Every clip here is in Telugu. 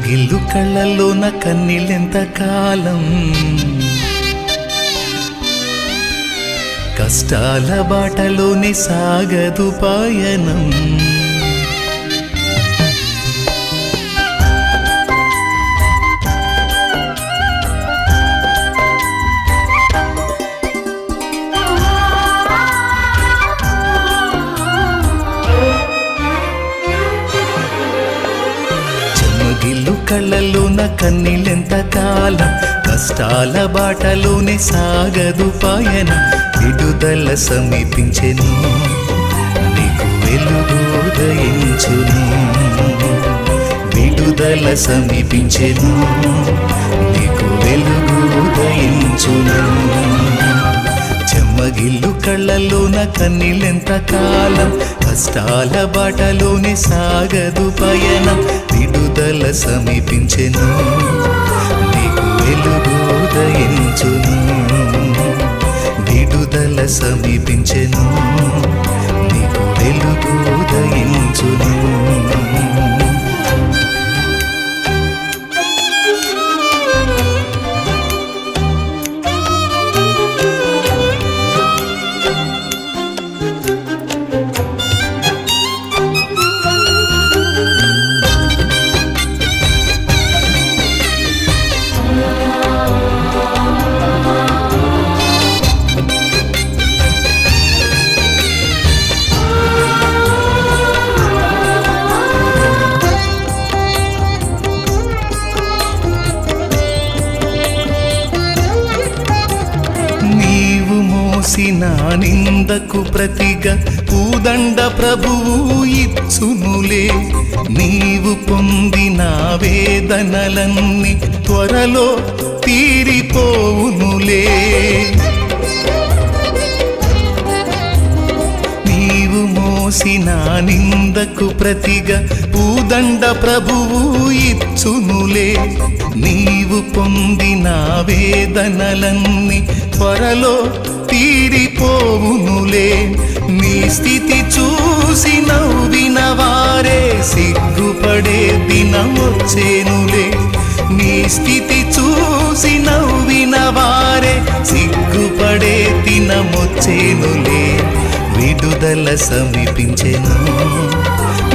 చెమ్మగిల్లు కళ్ళల్లోన కన్నీళ్ళెంత కాలం, కష్టాల బాటలోనే సాగదు పయనం. చెమ్మగిల్లు కళ్ళల్లోన కన్నీళ్ళెంత కాలం, కష్టాల బాటలోనే సాగదు పయనం. విడుదల సమీపించెను, నీకు వెలుగు ఉదయించును. విడుదల సమీపించెను, నీకు వెలుగు ఉదయించును. చెమ్మగిల్లు కళ్ళల్లోన కన్నీళ్ళెంత కాలం, కష్టాల బాటలోనే సాగదు పయనం. విడుదల సమీపించెను, నీకు వెలుగు ఉదయించును. విడుదల సమీపించెను, నీకు వెలుగు ఉదయించును. నా నిందకు ప్రతిగా పూదండ ప్రభువు ఇచ్చునులే. నీవు పొందిన వేదనలన్నీ త్వరలో తీరిపోవునులే. నీవు మోసిన నిందకు ప్రతిగా పూదండ ప్రభువు ఇచ్చునులే. నీవు పొందిన వేదనలన్నీ త్వరలో తీరిపోవునులే. నీ స్థితి చూసి నవ్విన వారే సిగ్గుపడే దినమొచ్చేనులే. నీ స్థితి చూసి నవ్విన వారే సిగ్గుపడే దినమొచ్చేనులే. విడుదల సమీపించెను,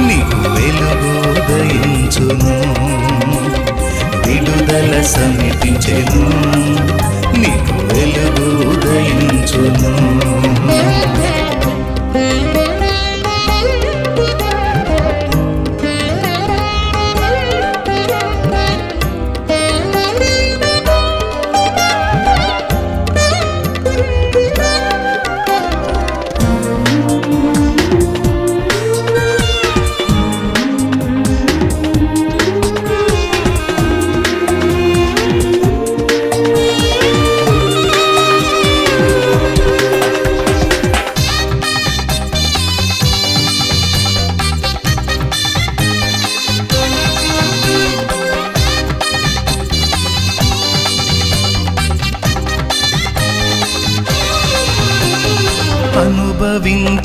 నీకు వెలుగు ఉదయించును. విడుదల సమీపించెను, నీకు వెలుగు ఉదయించును.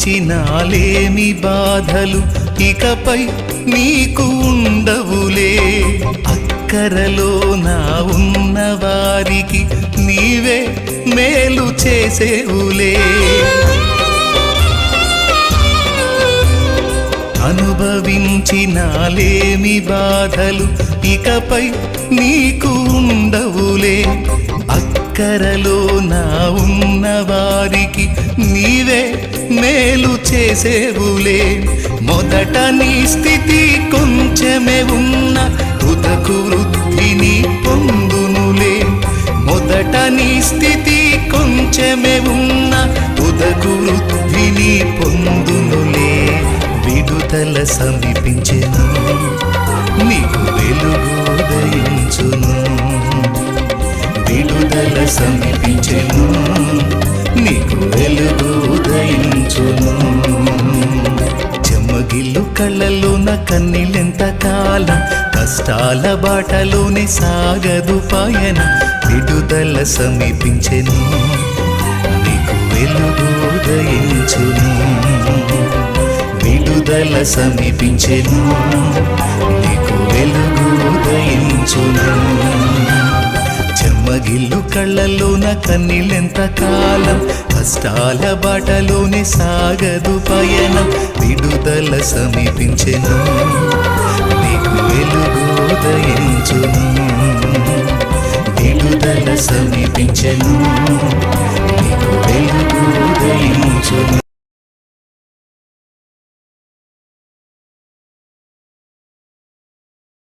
అనుభవించినాలేమి బాధలు ఇకపై నీకు ఉండవులే. అక్కరలో నా ఉన్న వారికి నీవే మేలు చేసేవులే. అనుభవించినాలేమి బాధలు ఇకపై నీకు ఉండవులే. అక్కరలో నా ఉన్న వారికి నీవే మేలు చేసేవులే. మొదట నీ స్థితి కొంచెమే ఉన్న తుదకు వృద్ధిని పొందునులే. మొదట నీ స్థితి కొంచెమే ఉన్న తుదకు వృద్ధిని పొందునులే. విడుదల సమీపించెను, నీకు వెలుగు ఉదయించును. విడుదల సమీపించెను, నీకు వెలుగు ఉదయించును. చెమ్మగిల్లు కళ్ళల్లోన కన్నీళ్ళెంత కాలం, కష్టాల బాటలోనే సాగదు పయనం. విడుదల సమీపించెను, నీకు వెలుగు ఉదయించును. విడుదల సమీపించెను, నీకు వెలుగు ఉదయించును. చెమ్మగిల్లు కళ్ళలోన కన్నీళ్ళెంత కాలం, కష్టాల బాటలోనే సాగదు పయనం, విడుదల సమీపించెను, నీకు వెలుగు ఉదయించును. విడుదల సమీపించెను, నీకు వెలుగు ఉదయించును.